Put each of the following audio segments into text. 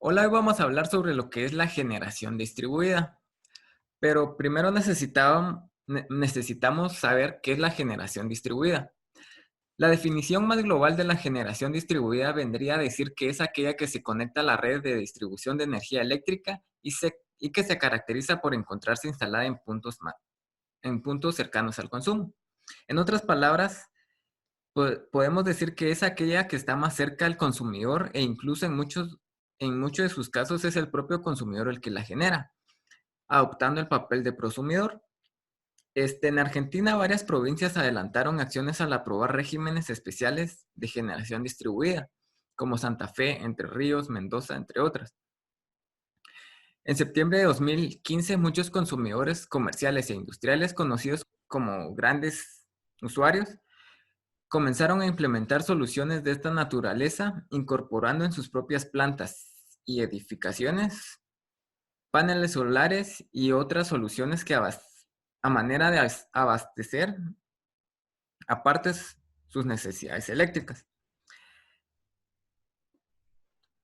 Hola, hoy vamos a hablar sobre lo que es la generación distribuida, pero primero necesitamos saber qué es la generación distribuida. La definición más global de la generación distribuida vendría a decir que es aquella que se conecta a la red de distribución de energía eléctrica y que se caracteriza por encontrarse instalada en puntos cercanos al consumo. En otras palabras, podemos decir que es aquella que está más cerca al consumidor e incluso en muchos de sus casos es el propio consumidor el que la genera, adoptando el papel de prosumidor. En Argentina, varias provincias adelantaron acciones al aprobar regímenes especiales de generación distribuida, como Santa Fe, Entre Ríos, Mendoza, entre otras. En septiembre de 2015, muchos consumidores comerciales e industriales conocidos como grandes usuarios comenzaron a implementar soluciones de esta naturaleza, incorporando en sus propias plantas y edificaciones paneles solares y otras soluciones que a manera de abastecer aparte sus necesidades eléctricas.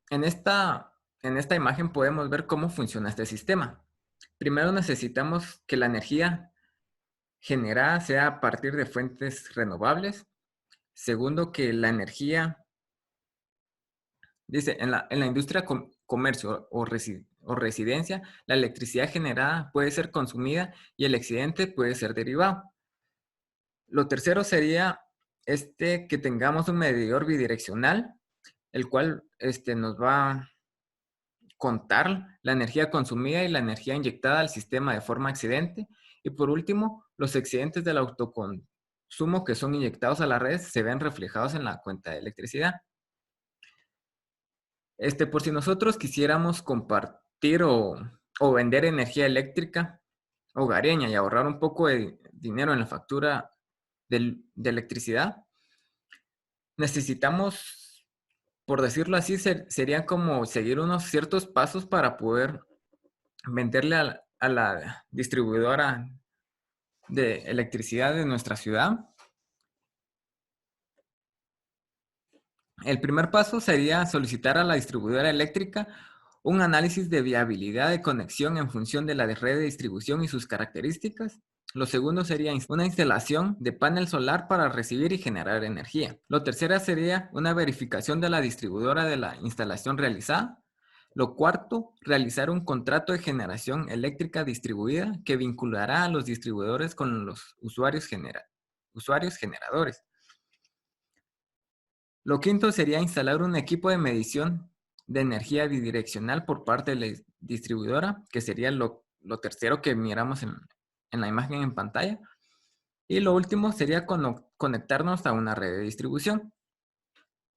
En esta imagen podemos ver cómo funciona este sistema. Primero necesitamos que la energía generada sea a partir de fuentes renovables. Segundo, que la energía, dice, en la industria, comercio o residencia, la electricidad generada puede ser consumida y el excedente puede ser derivado. Lo tercero sería que tengamos un medidor bidireccional, el cual nos va a contar la energía consumida y la energía inyectada al sistema de forma excedente. Y por último, los excedentes del autoconsumo que son inyectados a la red se ven reflejados en la cuenta de electricidad. Por si nosotros quisiéramos compartir o vender energía eléctrica hogareña y ahorrar un poco de dinero en la factura de electricidad, necesitamos, por decirlo así, serían como seguir unos ciertos pasos para poder venderle a la distribuidora de electricidad de nuestra ciudad. El primer paso sería solicitar a la distribuidora eléctrica un análisis de viabilidad de conexión en función de la red de distribución y sus características. Lo segundo sería una instalación de panel solar para recibir y generar energía. Lo tercero sería una verificación de la distribuidora de la instalación realizada. Lo cuarto, realizar un contrato de generación eléctrica distribuida que vinculará a los distribuidores con los usuarios generadores. Lo quinto sería instalar un equipo de medición de energía bidireccional por parte de la distribuidora, que sería lo tercero que miramos en la imagen en pantalla. Y lo último sería conectarnos a una red de distribución.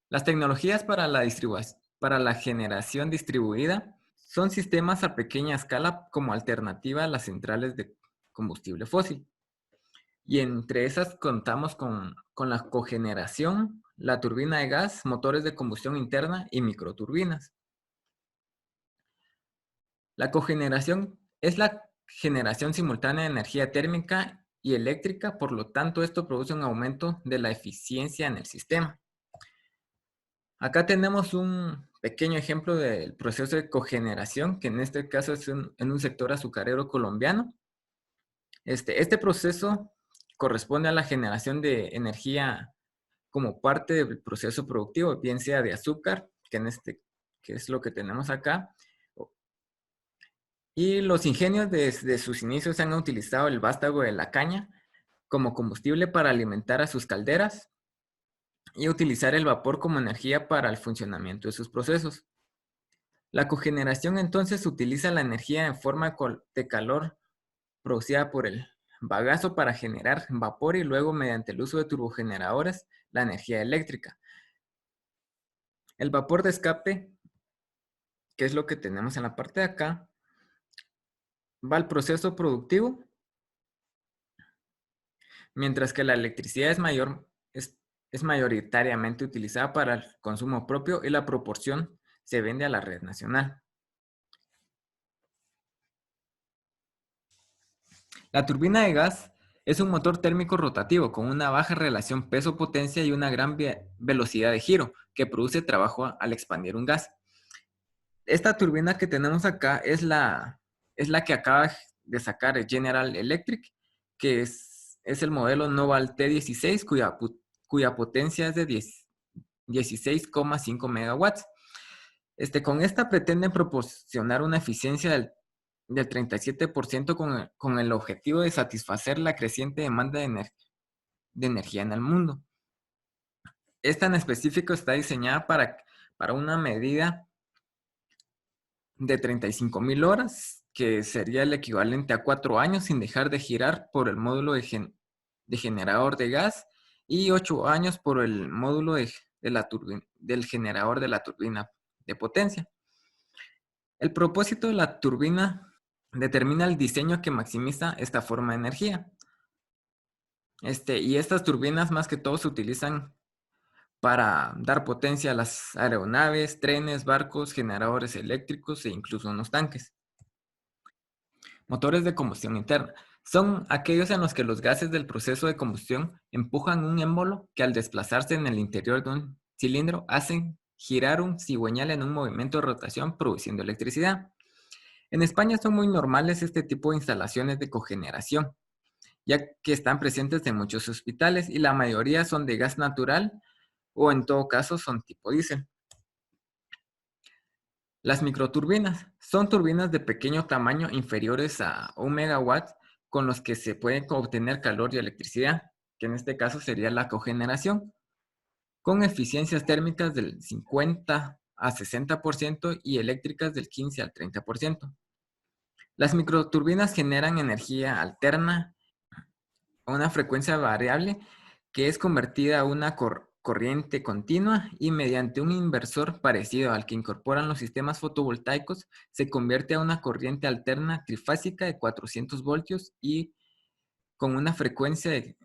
Las tecnologías para la generación distribuida son sistemas a pequeña escala como alternativa a las centrales de combustible fósil. Y entre esas contamos con la cogeneración, la turbina de gas, motores de combustión interna y microturbinas. La cogeneración es la generación simultánea de energía térmica y eléctrica, por lo tanto esto produce un aumento de la eficiencia en el sistema. Acá tenemos un pequeño ejemplo del proceso de cogeneración, que en este caso es en un sector azucarero colombiano. Este proceso corresponde a la generación de energía como parte del proceso productivo, bien sea de azúcar, que es lo que tenemos acá, y los ingenios desde sus inicios han utilizado el vástago de la caña como combustible para alimentar a sus calderas y utilizar el vapor como energía para el funcionamiento de sus procesos. La cogeneración entonces utiliza la energía en forma de calor producida por el bagazo para generar vapor y luego mediante el uso de turbogeneradores la energía eléctrica. El vapor de escape, que es lo que tenemos en la parte de acá, va al proceso productivo, mientras que la electricidad es mayoritariamente utilizada para el consumo propio y la proporción se vende a la red nacional. La turbina de gas es un motor térmico rotativo con una baja relación peso-potencia y una gran velocidad de giro que produce trabajo al expandir un gas. Esta turbina que tenemos acá es la que acaba de sacar General Electric, que es el modelo Noval T16, cuya potencia es de 16,5 megawatts. Con esta pretenden proporcionar una eficiencia del 37% con el objetivo de satisfacer la creciente demanda de energía en el mundo. Esta en específico está diseñada para una medida de 35,000 horas, que sería el equivalente a 4 años sin dejar de girar por el módulo de generador de gas y 8 años por el módulo del generador de la turbina de potencia. El propósito de la turbina determina el diseño que maximiza esta forma de energía. Y estas turbinas más que todo se utilizan para dar potencia a las aeronaves, trenes, barcos, generadores eléctricos e incluso unos tanques. Motores de combustión interna. Son aquellos en los que los gases del proceso de combustión empujan un émbolo que al desplazarse en el interior de un cilindro hacen girar un cigüeñal en un movimiento de rotación produciendo electricidad. En España son muy normales este tipo de instalaciones de cogeneración, ya que están presentes en muchos hospitales y la mayoría son de gas natural o en todo caso son tipo diésel. Las microturbinas son turbinas de pequeño tamaño inferiores a 1 megawatt con los que se puede obtener calor y electricidad, que en este caso sería la cogeneración, con eficiencias térmicas del 50 a 60% y eléctricas del 15 al 30%. Las microturbinas generan energía alterna a una frecuencia variable que es convertida a una corriente continua y mediante un inversor parecido al que incorporan los sistemas fotovoltaicos se convierte a una corriente alterna trifásica de 400 voltios y con una frecuencia de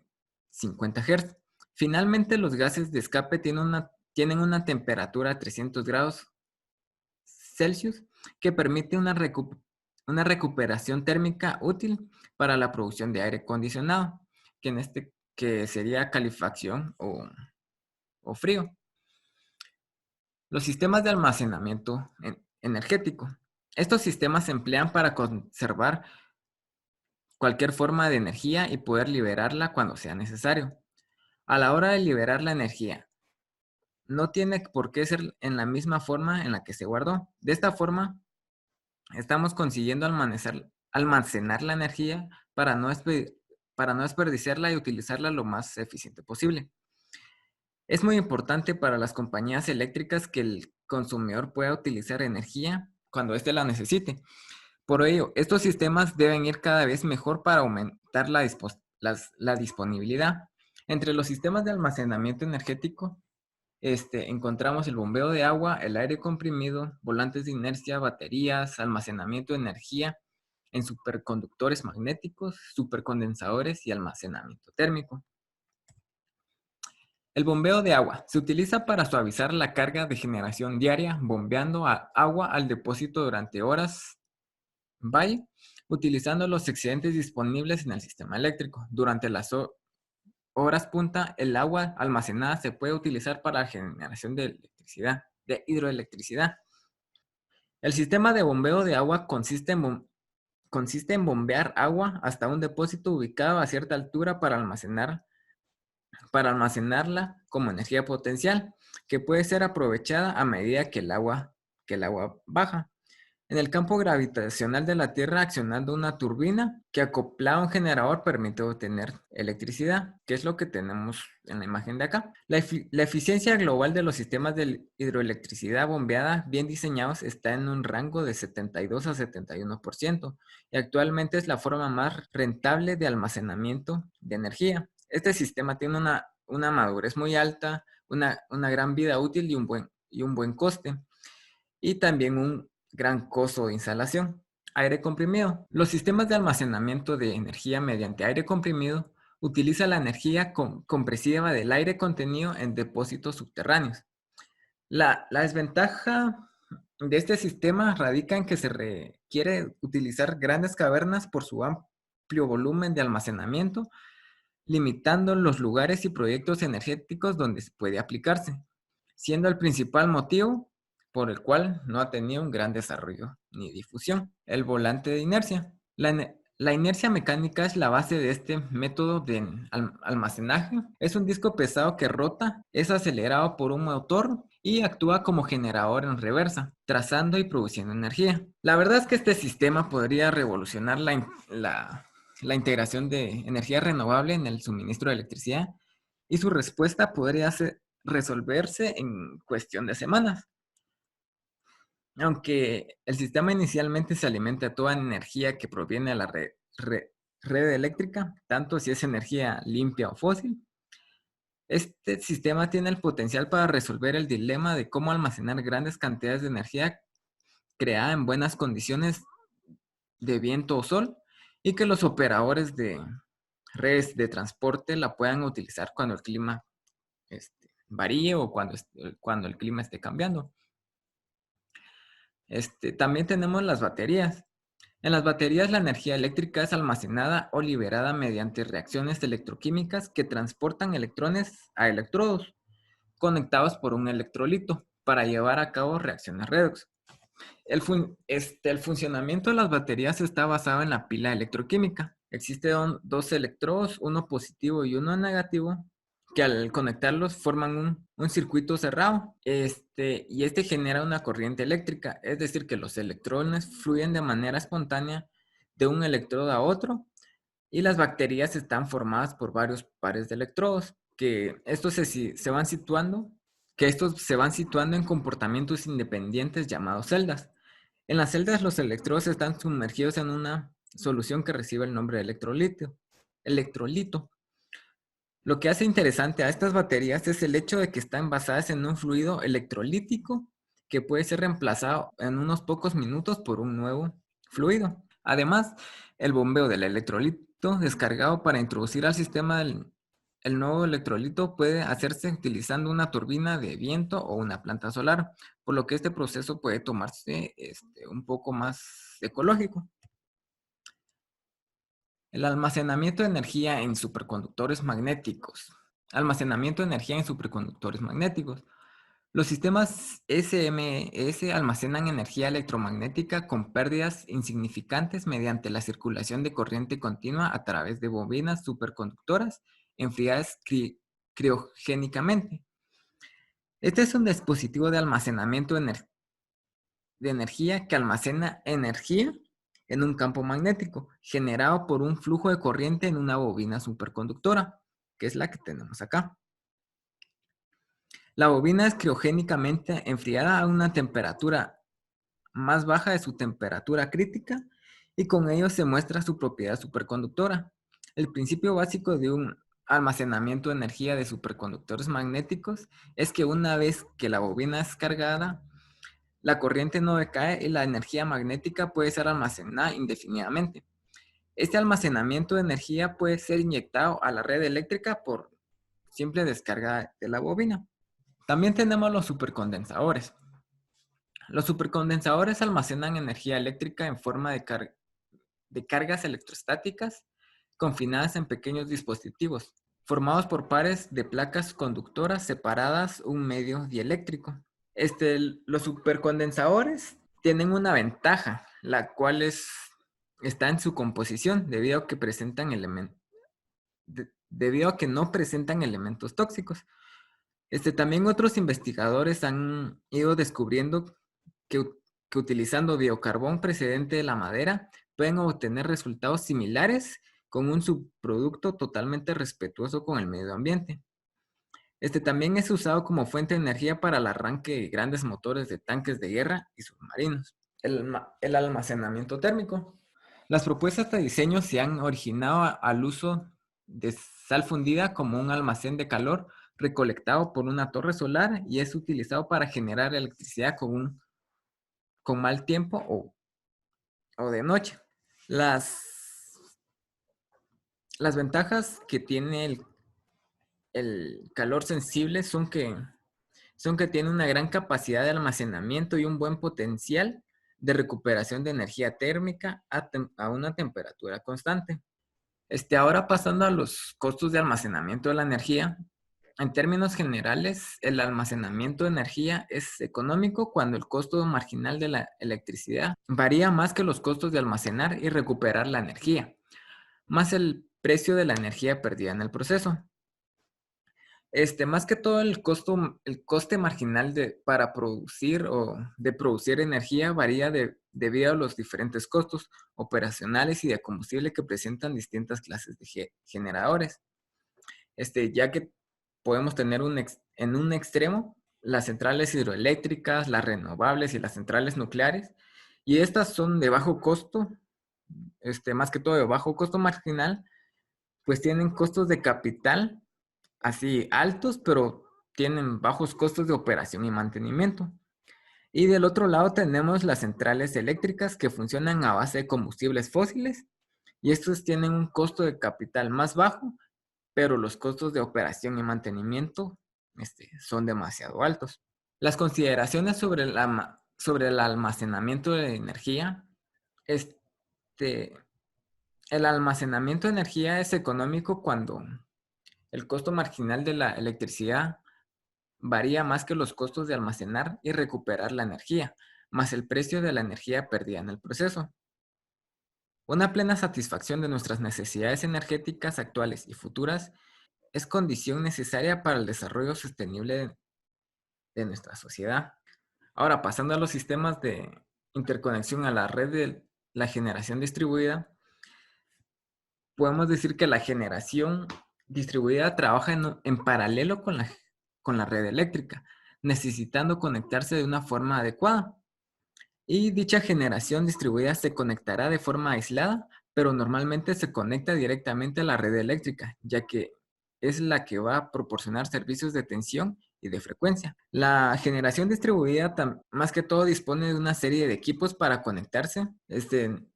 50 Hz. Finalmente, los gases de escape tienen una temperatura de 300 grados Celsius que permite una recuperación térmica útil para la producción de aire acondicionado, que sería calefacción o frío. Los sistemas de almacenamiento energético. Estos sistemas se emplean para conservar cualquier forma de energía y poder liberarla cuando sea necesario. A la hora de liberar la energía, no tiene por qué ser en la misma forma en la que se guardó. De esta forma, estamos consiguiendo almacenar la energía para no desperdiciarla y utilizarla lo más eficiente posible. Es muy importante para las compañías eléctricas que el consumidor pueda utilizar energía cuando éste la necesite. Por ello, estos sistemas deben ir cada vez mejor para aumentar la disponibilidad. Entre los sistemas de almacenamiento energético, encontramos el bombeo de agua, el aire comprimido, volantes de inercia, baterías, almacenamiento de energía en superconductores magnéticos, supercondensadores y almacenamiento térmico. El bombeo de agua se utiliza para suavizar la carga de generación diaria, bombeando agua al depósito durante horas by, utilizando los excedentes disponibles en el sistema eléctrico. Durante las horas punta, el agua almacenada se puede utilizar para la generación de hidroelectricidad. El sistema de bombeo de agua consiste en bombear agua hasta un depósito ubicado a cierta altura para almacenarla como energía potencial, que puede ser aprovechada a medida que el agua baja. En el campo gravitacional de la Tierra, accionando una turbina que acoplada a un generador permite obtener electricidad, que es lo que tenemos en la imagen de acá. La eficiencia global de los sistemas de hidroelectricidad bombeada bien diseñados está en un rango de 72 a 71% y actualmente es la forma más rentable de almacenamiento de energía. Este sistema tiene una madurez muy alta, una gran vida útil y un buen coste, y también un gran costo de instalación. Aire comprimido. Los sistemas de almacenamiento de energía mediante aire comprimido utilizan la energía compresiva del aire contenido en depósitos subterráneos. La desventaja de este sistema radica en que se requiere utilizar grandes cavernas por su amplio volumen de almacenamiento, limitando los lugares y proyectos energéticos donde se puede aplicarse, siendo el principal motivo por el cual no ha tenido un gran desarrollo ni difusión. El volante de inercia. La inercia mecánica es la base de este método de almacenaje. Es un disco pesado que rota, es acelerado por un motor y actúa como generador en reversa, trazando y produciendo energía. La verdad es que este sistema podría revolucionar la integración de energía renovable en el suministro de electricidad y su respuesta podría resolverse en cuestión de semanas. Aunque el sistema inicialmente se alimenta de toda energía que proviene de la red eléctrica, tanto si es energía limpia o fósil, este sistema tiene el potencial para resolver el dilema de cómo almacenar grandes cantidades de energía creada en buenas condiciones de viento o sol y que los operadores de redes de transporte la puedan utilizar cuando el clima varíe o cuando el clima esté cambiando. También tenemos las baterías. En las baterías la energía eléctrica es almacenada o liberada mediante reacciones electroquímicas que transportan electrones a electrodos conectados por un electrolito para llevar a cabo reacciones redox. El funcionamiento de las baterías está basado en la pila electroquímica. Existen dos electrodos, uno positivo y uno negativo, que al conectarlos forman un circuito cerrado. Y genera una corriente eléctrica, es decir, que los electrones fluyen de manera espontánea de un electrodo a otro y las baterías están formadas por varios pares de electrodos estos se van situando en comportamientos independientes llamados celdas. En las celdas los electrodos están sumergidos en una solución que recibe el nombre de electrolito. Lo que hace interesante a estas baterías es el hecho de que están basadas en un fluido electrolítico que puede ser reemplazado en unos pocos minutos por un nuevo fluido. Además, el bombeo del electrolito descargado para introducir al sistema el nuevo electrolito puede hacerse utilizando una turbina de viento o una planta solar, por lo que este proceso puede tomarse un poco más ecológico. El almacenamiento de energía en superconductores magnéticos. Almacenamiento de energía en superconductores magnéticos. Los sistemas SMS almacenan energía electromagnética con pérdidas insignificantes mediante la circulación de corriente continua a través de bobinas superconductoras enfriadas criogénicamente. Este es un dispositivo de almacenamiento de energía que almacena energía en un campo magnético generado por un flujo de corriente en una bobina superconductora, que es la que tenemos acá. La bobina es criogénicamente enfriada a una temperatura más baja de su temperatura crítica y con ello se muestra su propiedad superconductora. El principio básico de un almacenamiento de energía de superconductores magnéticos es que una vez que la bobina es cargada, la corriente no decae y la energía magnética puede ser almacenada indefinidamente. Este almacenamiento de energía puede ser inyectado a la red eléctrica por simple descarga de la bobina. También tenemos los supercondensadores. Los supercondensadores almacenan energía eléctrica en forma de cargas electrostáticas confinadas en pequeños dispositivos, formados por pares de placas conductoras separadas un medio dieléctrico. Los supercondensadores tienen una ventaja, la cual está en su composición, debido a que no presentan elementos tóxicos. También otros investigadores han ido descubriendo que utilizando biocarbón procedente de la madera pueden obtener resultados similares con un subproducto totalmente respetuoso con el medio ambiente. También es usado como fuente de energía para el arranque de grandes motores de tanques de guerra y submarinos. El almacenamiento térmico. Las propuestas de diseño se han originado al uso de sal fundida como un almacén de calor recolectado por una torre solar y es utilizado para generar electricidad con mal tiempo o de noche. Las ventajas que tiene el calor sensible son que tiene una gran capacidad de almacenamiento y un buen potencial de recuperación de energía térmica a una temperatura constante. Ahora pasando a los costos de almacenamiento de la energía, En términos generales, el almacenamiento de energía es económico cuando el costo marginal de la electricidad varía más que los costos de almacenar y recuperar la energía, más el precio de la energía perdida en el proceso. Más que todo el coste marginal para producir o de producir energía varía debido a los diferentes costos operacionales y de combustible que presentan distintas clases de generadores. Ya que podemos tener en un extremo las centrales hidroeléctricas, las renovables y las centrales nucleares, y estas son de bajo costo, más que todo de bajo costo marginal, pues tienen costos de capital así altos, pero tienen bajos costos de operación y mantenimiento. Y del otro lado tenemos las centrales eléctricas que funcionan a base de combustibles fósiles, y estos tienen un costo de capital más bajo, pero los costos de operación y mantenimiento son demasiado altos. Las consideraciones sobre el almacenamiento de energía. Este, el almacenamiento de energía es económico cuando el costo marginal de la electricidad varía más que los costos de almacenar y recuperar la energía, más el precio de la energía perdida en el proceso. Una plena satisfacción de nuestras necesidades energéticas actuales y futuras es condición necesaria para el desarrollo sostenible de nuestra sociedad. Ahora, pasando a los sistemas de interconexión a la red de la generación distribuida, podemos decir que la generación distribuida trabaja en paralelo con la red eléctrica, necesitando conectarse de una forma adecuada. Y dicha generación distribuida se conectará de forma aislada, pero normalmente se conecta directamente a la red eléctrica, ya que es la que va a proporcionar servicios de tensión y de frecuencia. La generación distribuida, más que todo, dispone de una serie de equipos para conectarse.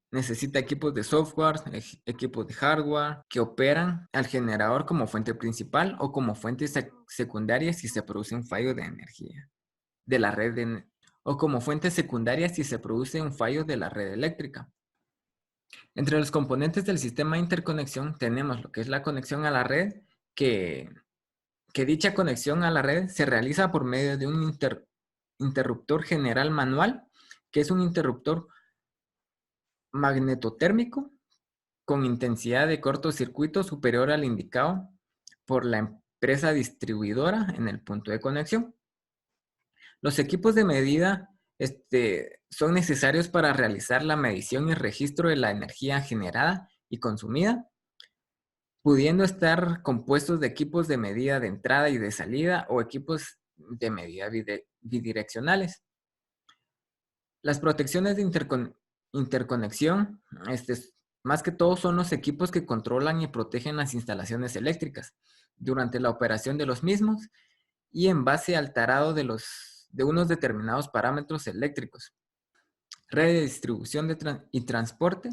Necesita equipos de software, equipos de hardware que operan al generador como fuente principal o como fuente secundaria si se produce un fallo de energía de la red o como fuente secundaria si se produce un fallo de la red eléctrica. Entre los componentes del sistema de interconexión tenemos lo que es la conexión a la red, que dicha conexión a la red se realiza por medio de un interruptor general manual, que es un interruptor magnetotérmico con intensidad de cortocircuito superior al indicado por la empresa distribuidora en el punto de conexión. Los equipos de medida son necesarios para realizar la medición y registro de la energía generada y consumida, pudiendo estar compuestos de equipos de medida de entrada y de salida o equipos de medida bidireccionales. Las protecciones de interconexión, más que todo son los equipos que controlan y protegen las instalaciones eléctricas durante la operación de los mismos y en base al tarado de unos determinados parámetros eléctricos. Red de distribución y transporte,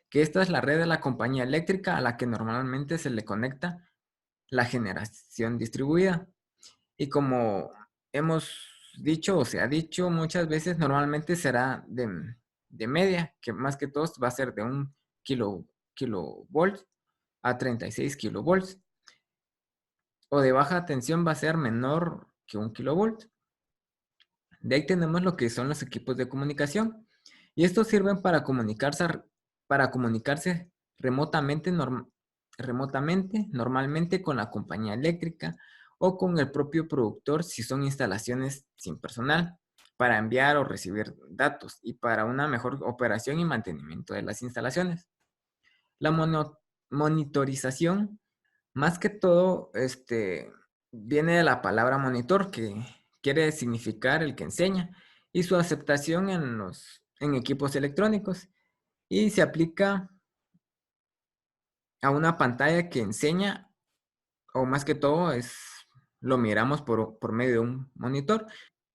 que esta es la red de la compañía eléctrica a la que normalmente se le conecta la generación distribuida. Y como hemos dicho o se ha dicho muchas veces, normalmente será de media, que más que todo va a ser de 1 kilovolt a 36 kilovolts. O de baja tensión va a ser menor que 1 kilovolt. De ahí tenemos lo que son los equipos de comunicación. Y estos sirven para comunicarse remotamente, normalmente con la compañía eléctrica o con el propio productor si son instalaciones sin personal, para enviar o recibir datos y para una mejor operación y mantenimiento de las instalaciones. La monitorización, más que todo, viene de la palabra monitor, que quiere significar el que enseña, y su aceptación en equipos electrónicos. Y se aplica a una pantalla que enseña, o más que todo, lo miramos por medio de un monitor,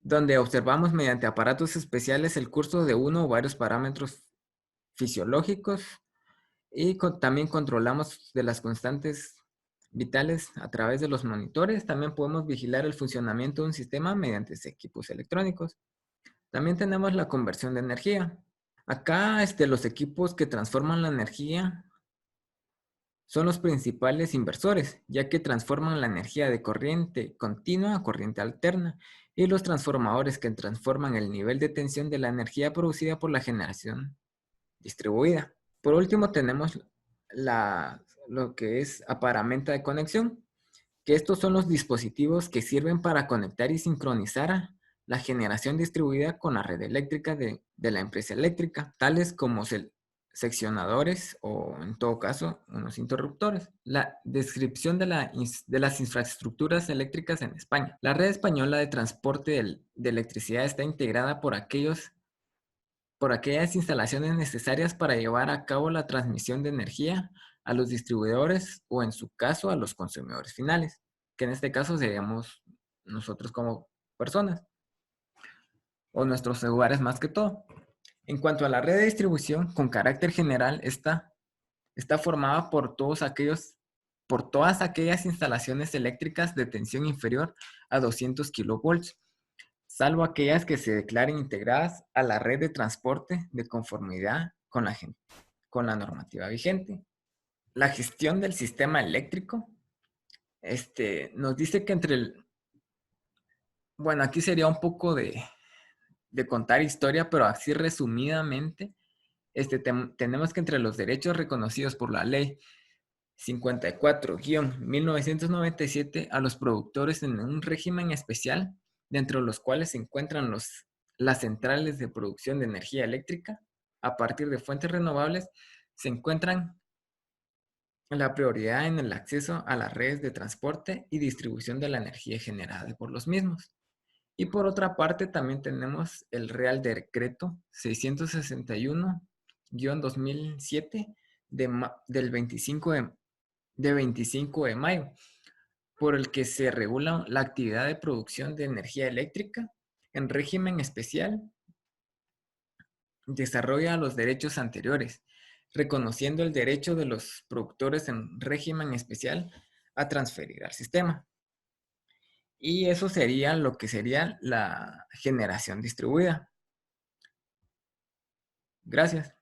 donde observamos mediante aparatos especiales el curso de uno o varios parámetros fisiológicos y también controlamos de las constantes vitales a través de los monitores. También podemos vigilar el funcionamiento de un sistema mediante equipos electrónicos. También tenemos la conversión de energía. Acá los equipos que transforman la energía son los principales inversores, ya que transforman la energía de corriente continua a corriente alterna, y los transformadores que transforman el nivel de tensión de la energía producida por la generación distribuida. Por último, tenemos lo que es aparamenta de conexión, que estos son los dispositivos que sirven para conectar y sincronizar la generación distribuida con la red eléctrica de la empresa eléctrica, tales como seccionadores o, en todo caso, unos interruptores. La descripción de las infraestructuras eléctricas en España. La red española de transporte de electricidad está integrada por aquellas instalaciones necesarias para llevar a cabo la transmisión de energía a los distribuidores o, en su caso, a los consumidores finales, que en este caso seríamos nosotros como personas o nuestros hogares más que todo. En cuanto a la red de distribución, con carácter general, está formada por todas aquellas instalaciones eléctricas de tensión inferior a 200 kilovolts, salvo aquellas que se declaren integradas a la red de transporte de conformidad con la normativa vigente. La gestión del sistema eléctrico nos dice que bueno, aquí sería un poco de contar historia, pero así resumidamente, tenemos que entre los derechos reconocidos por la ley 54-1997 a los productores en un régimen especial, dentro de los cuales se encuentran las centrales de producción de energía eléctrica a partir de fuentes renovables, se encuentran la prioridad en el acceso a las redes de transporte y distribución de la energía generada por los mismos. Y por otra parte, también tenemos el Real Decreto 661-2007 del 25 de mayo, por el que se regula la actividad de producción de energía eléctrica en régimen especial, desarrolla los derechos anteriores, reconociendo el derecho de los productores en régimen especial a transferir al sistema. Y eso sería lo que sería la generación distribuida. Gracias.